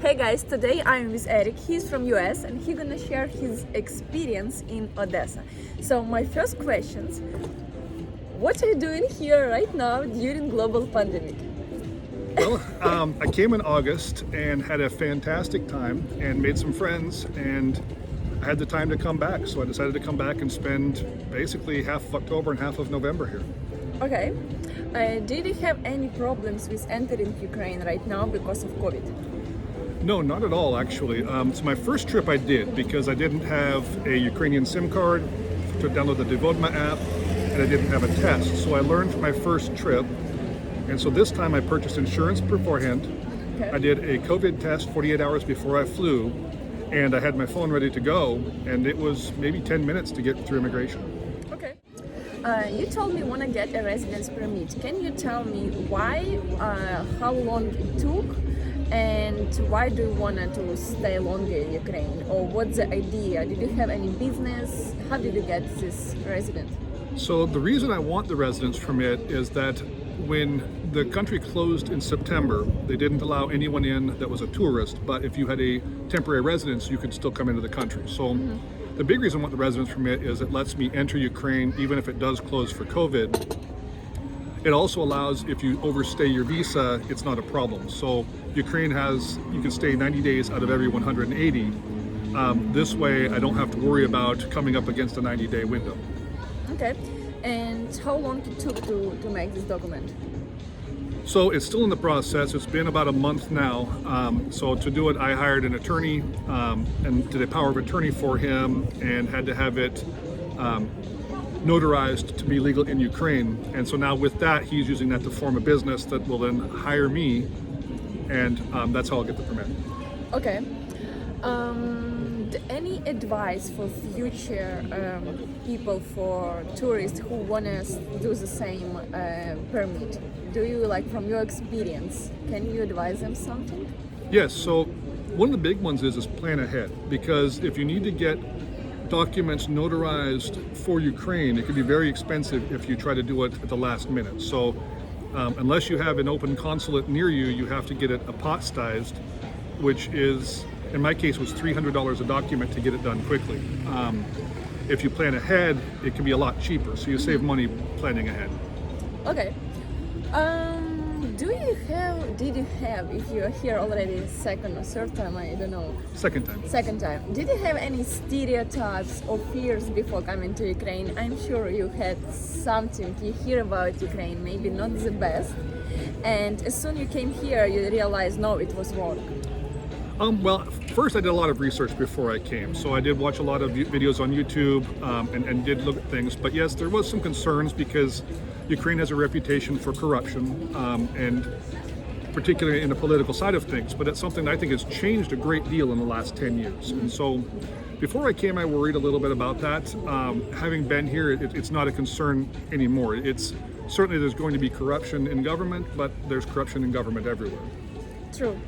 Hey guys, today I'm with Eric. He's from US and he's gonna share his experience in Odessa. So my first questions, what are you doing here right now during global pandemic? Well, I came in August and had a fantastic time and made some friends, and I had the time to come back. So I decided to come back and spend basically half of October and half of November here. Okay. Did you have any problems with entering Ukraine right now because of COVID? No, not at all, actually. So my first trip I did because I didn't have a Ukrainian SIM card to download the Devodma app, and I didn't have a test. So I learned from my first trip. And so this time I purchased insurance beforehand. Okay. I did a COVID test 48 hours before I flew, and I had my phone ready to go, and it was maybe 10 minutes to get through immigration. Okay. You told me you want to get a residence permit. Can you tell me why, how long it took, and why do you want to stay longer in Ukraine? Or what's the idea? Did you have any business? How did you get this residence? So the reason I want the residence permit is that when the country closed in September, they didn't allow anyone in that was a tourist, but if you had a temporary residence, you could still come into the country. So the big reason I want the residence permit is it lets me enter Ukraine even if it does close for COVID. It also allows, if you overstay your visa, it's not a problem. So Ukraine you can stay 90 days out of every 180. This way I don't have to worry about coming up against a 90-day window. Okay. And how long it took to make this document? So it's still in the process. It's been about a month now. So to do it, I hired an attorney and did a power of attorney for him and had to have it notarized to be legal in Ukraine. And so now with that, he's using that to form a business that will then hire me, and that's how I'll get the permit. Okay. Any advice for future people, for tourists who want to do the same permit? Do you, from your experience, can you advise them something? Yes, so one of the big ones is plan ahead, because if you need to get documents notarized for Ukraine, it can be very expensive if you try to do it at the last minute. So unless you have an open consulate near you, you have to get it apostized, which is, in my case, was $300 a document to get it done quickly. If you plan ahead, it can be a lot cheaper, so you save money planning ahead. Okay. Did you have, if you're here already second or third time, I don't know. Second time. Second time. Did you have any stereotypes or fears before coming to Ukraine? I'm sure you had something you hear about Ukraine, maybe not the best. And as soon as you came here, you realized, no, it was wrong. Well, first I did a lot of research before I came. So I did watch a lot of videos on YouTube and did look at things. But yes, there was some concerns because Ukraine has a reputation for corruption and particularly in the political side of things. But it's something that I think has changed a great deal in the last 10 years. And so before I came, I worried a little bit about that. Having been here, it's not a concern anymore. It's certainly there's going to be corruption in government, but there's corruption in government everywhere. True.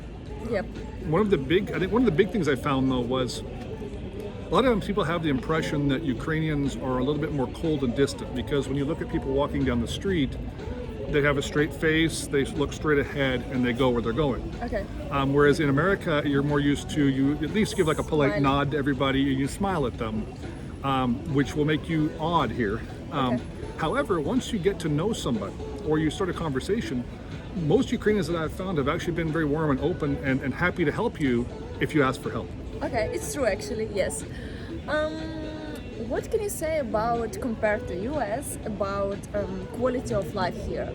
Yep. One of the big things I found though was a lot of times people have the impression that Ukrainians are a little bit more cold and distant, because when you look at people walking down the street, they have a straight face, they look straight ahead, and they go where they're going. Okay. Whereas in America, you're more used to, you at least give a polite Smile. nod to everybody, and you smile at them, which will make you odd here. Okay. However, once you get to know somebody or you start a conversation, most Ukrainians that I've found have actually been very warm and open and happy to help you if you ask for help. Okay, it's true actually, yes. What can you say about, compared to US, about quality of life here?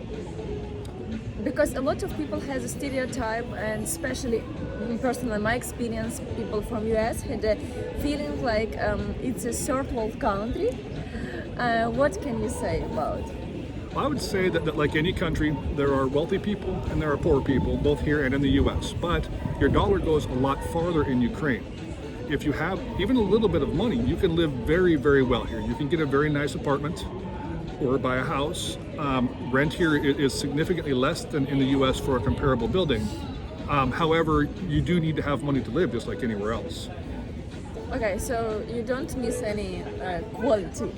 Because a lot of people has a stereotype, and especially personally in my experience, people from US had a feeling like it's a third world country. What can you say about? I would say that like any country, there are wealthy people and there are poor people, both here and in the US. But your dollar goes a lot farther in Ukraine. If you have even a little bit of money, you can live very, very well here. You can get a very nice apartment or buy a house. Rent here is significantly less than in the US for a comparable building. However, you do need to have money to live just like anywhere else. Okay, so you don't miss any quality.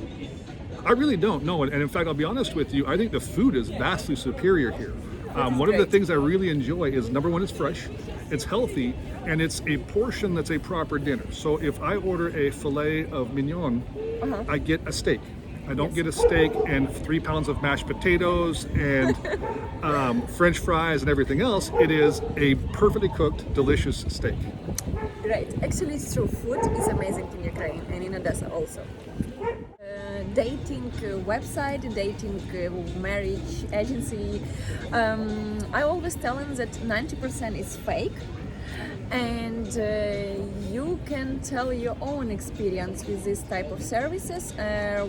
I really don't know, and in fact, I'll be honest with you, I think the food is vastly superior here. One of the great. things I really enjoy is, number one, it's fresh, it's healthy, and it's a portion that's a proper dinner. So if I order a filet of mignon, I get a steak. I don't get a steak and 3 pounds of mashed potatoes and French fries and everything else. It is a perfectly cooked, delicious steak. Great. Actually, it's true. Food is amazing in Ukraine and in Odessa also. Dating website, dating marriage agency. I always tell them that 90% is fake, and you can tell your own experience with this type of services.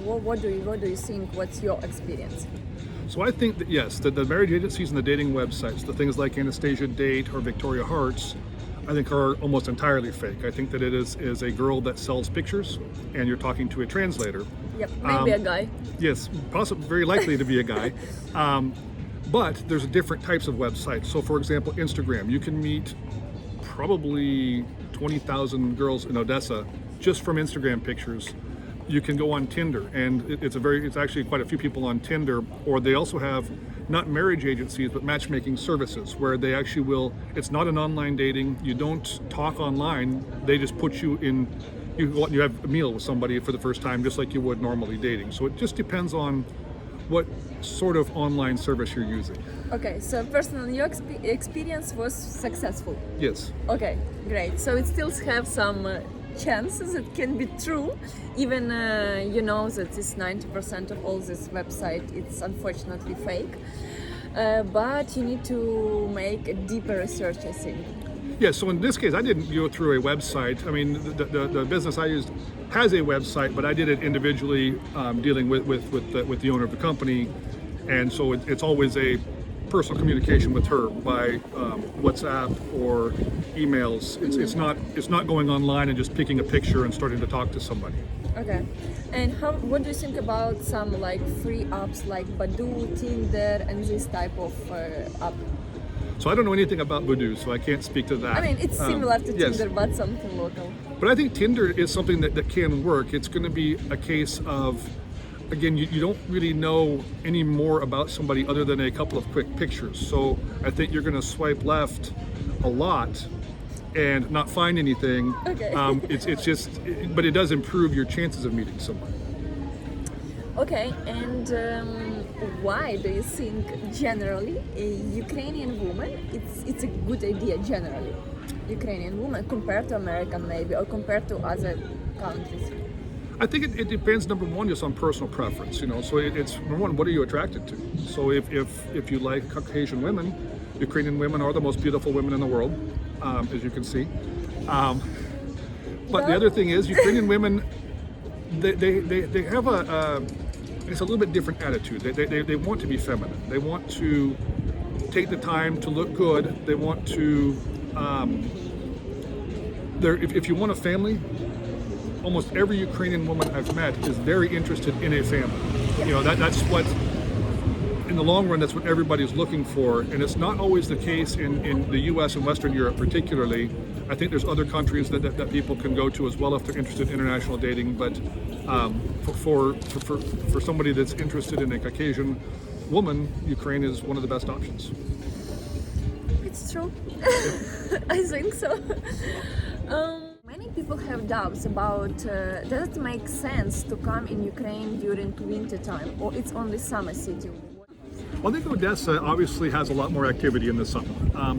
What do you think? What's your experience? So I think that yes, the marriage agencies and the dating websites, the things like Anastasia Date or Victoria Hearts, I think are almost entirely fake. I think that it is a girl that sells pictures, and you're talking to a translator. Yep, maybe a guy. Yes, possibly, very likely to be a guy. But there's different types of websites. So, for example, Instagram, you can meet probably 20,000 girls in Odessa just from Instagram pictures. You can go on Tinder, and it's actually quite a few people on Tinder. Or they also have not marriage agencies but matchmaking services, where they actually will. It's not an online dating. You don't talk online. They just put you in. You go out and you have a meal with somebody for the first time, just like you would normally dating. So it just depends on what sort of online service you're using. Okay, so personally, your experience was successful. Yes. Okay, great. So it still have some chances it can be true, even you know that this 90% of all this website it's unfortunately fake. But you need to make a deeper research, I think. Yeah, so in this case, I didn't go through a website. I mean, the business I used has a website, but I did it individually, dealing with the owner of the company, and so it's always a personal communication with her by WhatsApp or emails. It's not going online and just picking a picture and starting to talk to somebody. Okay, and what do you think about some like free apps like Badoo, Tinder, and this type of app? So I don't know anything about Badoo, so I can't speak to that. I mean, it's similar to yes. Tinder, but something local. But I think Tinder is something that can work. It's going to be a case of, again, you don't really know any more about somebody other than a couple of quick pictures. So I think you're going to swipe left a lot and not find anything. Okay. But it does improve your chances of meeting someone. Okay, and why do you think generally a Ukrainian woman, it's a good idea generally, Ukrainian woman compared to American maybe, or compared to other countries? I think it depends, number one, just on personal preference, so it's number one, what are you attracted to? So if you like Caucasian women, Ukrainian women are the most beautiful women in the world, as you can see. But the other thing is, Ukrainian women, they have it's a little bit different attitude. They want to be feminine. They want to take the time to look good. They want to, if you want a family, almost every Ukrainian woman I've met is very interested in a family. That's what, in the long run, that's what everybody's looking for. And it's not always the case in the US and Western Europe particularly. I think there's other countries that people can go to as well if they're interested in international dating. But for somebody that's interested in a Caucasian woman, Ukraine is one of the best options. It's true. I think so. Many people have doubts about does it make sense to come in Ukraine during winter time, or it's only summer city? Well, I think Odessa obviously has a lot more activity in the summer.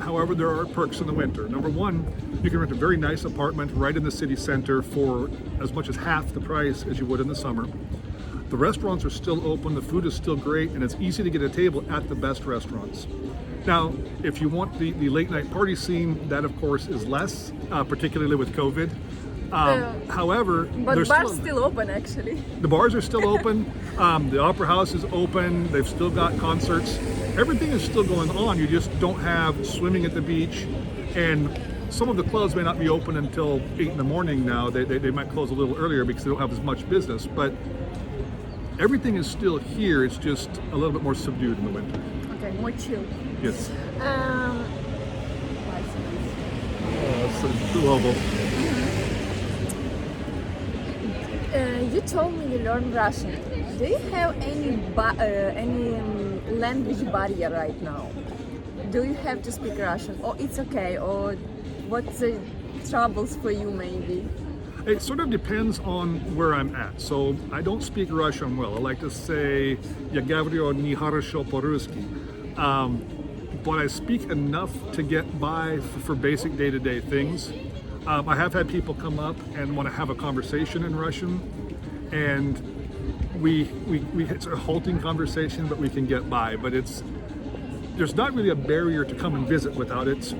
However, there are perks in the winter. Number one, you can rent a very nice apartment right in the city center for as much as half the price as you would in the summer. The restaurants are still open, the food is still great, and it's easy to get a table at the best restaurants. Now, if you want the late night party scene, that of course is less, particularly with COVID. However, but bars still open actually. The bars are still open. The opera house is open. They've still got concerts. Everything is still going on. You just don't have swimming at the beach, and some of the clubs may not be open until 8 in the morning now. They might close a little earlier because they don't have as much business. But everything is still here. It's just a little bit more subdued in the winter. Okay, more chill. Yes. It's global. You told me you learned Russian. Do you have any language barrier right now? do you have to speak Russian, or it's okay, or what's the troubles for you maybe? It sort of depends on where I'm at. So I don't speak Russian well. I like to say "Я говорю не хорошо по-русски," but I speak enough to get by for basic day-to-day things. I have had people come up and want to have a conversation in Russian, and it's a halting conversation, but we can get by. But there's not really a barrier to come and visit without it.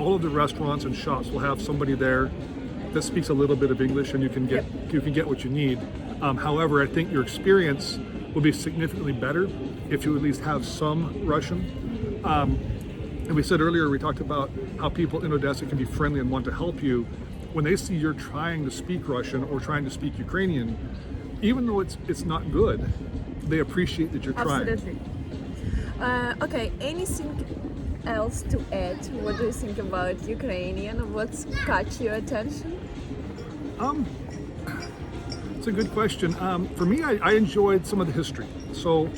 All of the restaurants and shops will have somebody there that speaks a little bit of English, and you can get what you need. However, I think your experience will be significantly better if you at least have some Russian. And we said earlier, we talked about how people in Odessa can be friendly and want to help you. When they see you're trying to speak Russian or trying to speak Ukrainian, even though it's not good, they appreciate that you're trying. Absolutely. Okay, anything else to add? What do you think about Ukrainian? What's caught your attention? It's a good question. For me, I enjoyed some of the history. So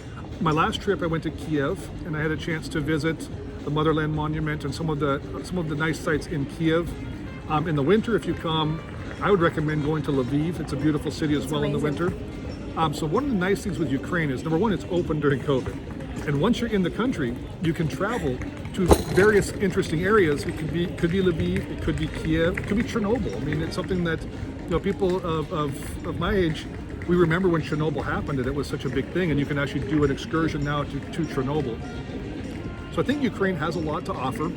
my last trip, I went to Kiev, and I had a chance to visit the Motherland Monument and some of the nice sites in Kiev. In the winter, if you come, I would recommend going to Lviv. It's a beautiful city as well in the winter. So one of the nice things with Ukraine is, number one, it's open during COVID. And once you're in the country, you can travel to various interesting areas. It could be Lviv, it could be Kiev, it could be Chernobyl. I mean, it's something that people of my age, we remember when Chernobyl happened, and it was such a big thing. And you can actually do an excursion now to Chernobyl. So I think Ukraine has a lot to offer.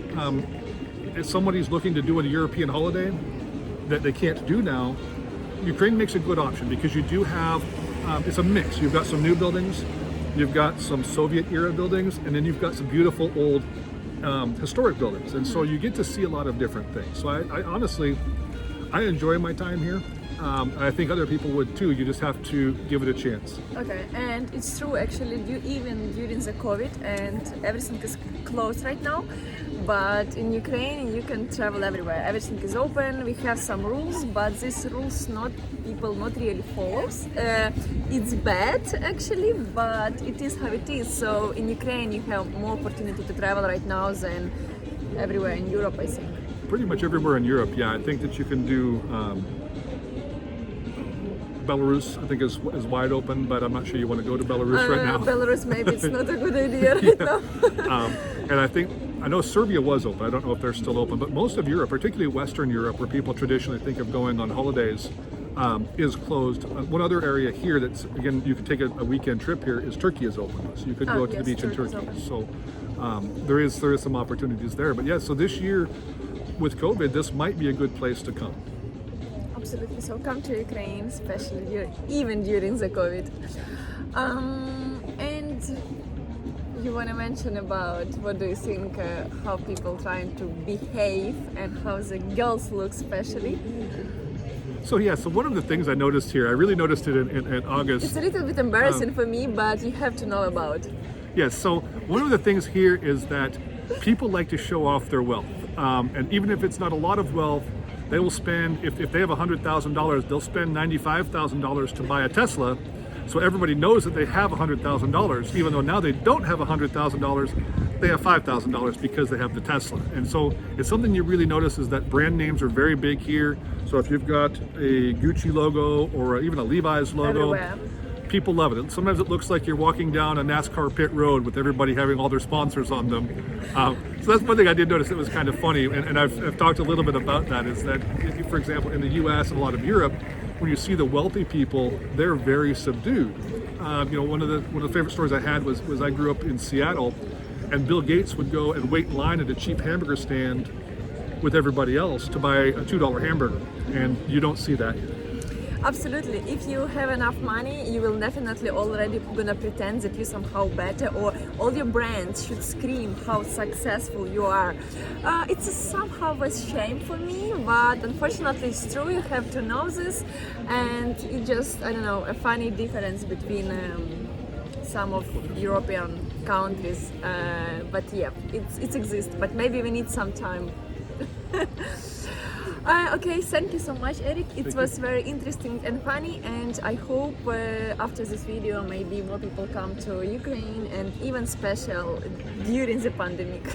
If somebody's looking to do a European holiday that they can't do now, Ukraine makes a good option because you do have, it's a mix. You've got some new buildings, you've got some Soviet era buildings, and then you've got some beautiful old historic buildings. And so you get to see a lot of different things. So I honestly, I enjoy my time here. I think other people would too. You just have to give it a chance. Okay, and it's true actually, even during the COVID and everything is closed right now, but in Ukraine you can travel everywhere. Everything is open. We have some rules, but these rules people not really follows. It's bad actually, but it is how it is. So in Ukraine you have more opportunity to travel right now than everywhere in Europe, I think. Pretty much everywhere in Europe, yeah. I think that you can do. Belarus, I think, is wide open, but I'm not sure you want to go to Belarus right now. Belarus, maybe it's not a good idea right now. And I know Serbia was open. I don't know if they're still open, but most of Europe, particularly Western Europe, where people traditionally think of going on holidays, is closed. One other area here that's, again, you could take a weekend trip here is Turkey is open. So you could go to the beach in Turkey. So there is some opportunities there. But yeah, so this year with COVID, this might be a good place to come. Absolutely. So come to Ukraine, especially even during the COVID. And you want to mention about what do you think, how people trying to behave and how the girls look especially? So one of the things I noticed here, I really noticed it in August. It's a little bit embarrassing for me, but you have to know about. Yes, so one of the things here is that people like to show off their wealth. And even if it's not a lot of wealth, they will spend, if they have $100,000, they'll spend $95,000 to buy a Tesla. So everybody knows that they have $100,000, even though now they don't have $100,000, they have $5,000 because they have the Tesla. And so it's something you really notice is that brand names are very big here. So if you've got a Gucci logo or even a Levi's logo, everywhere. People love it. Sometimes it looks like you're walking down a NASCAR pit road with everybody having all their sponsors on them. So that's one thing I did notice that was kind of funny, and I've talked a little bit about that, is that, for example, in the US and a lot of Europe, when you see the wealthy people, they're very subdued. One of the favorite stories I had was I grew up in Seattle, and Bill Gates would go and wait in line at a cheap hamburger stand with everybody else to buy a $2 hamburger, and you don't see that here. Absolutely. If you have enough money, you will definitely already gonna pretend that you're somehow better, or all your brands should scream how successful you are. It's somehow a shame for me, but unfortunately it's true. You have to know this, and it's just, I don't know, a funny difference between some of European countries. But yeah, it exists. But maybe we need some time. Okay, thank you so much, Eric. It was very interesting and funny, and I hope after this video maybe more people come to Ukraine, and even special during the pandemic.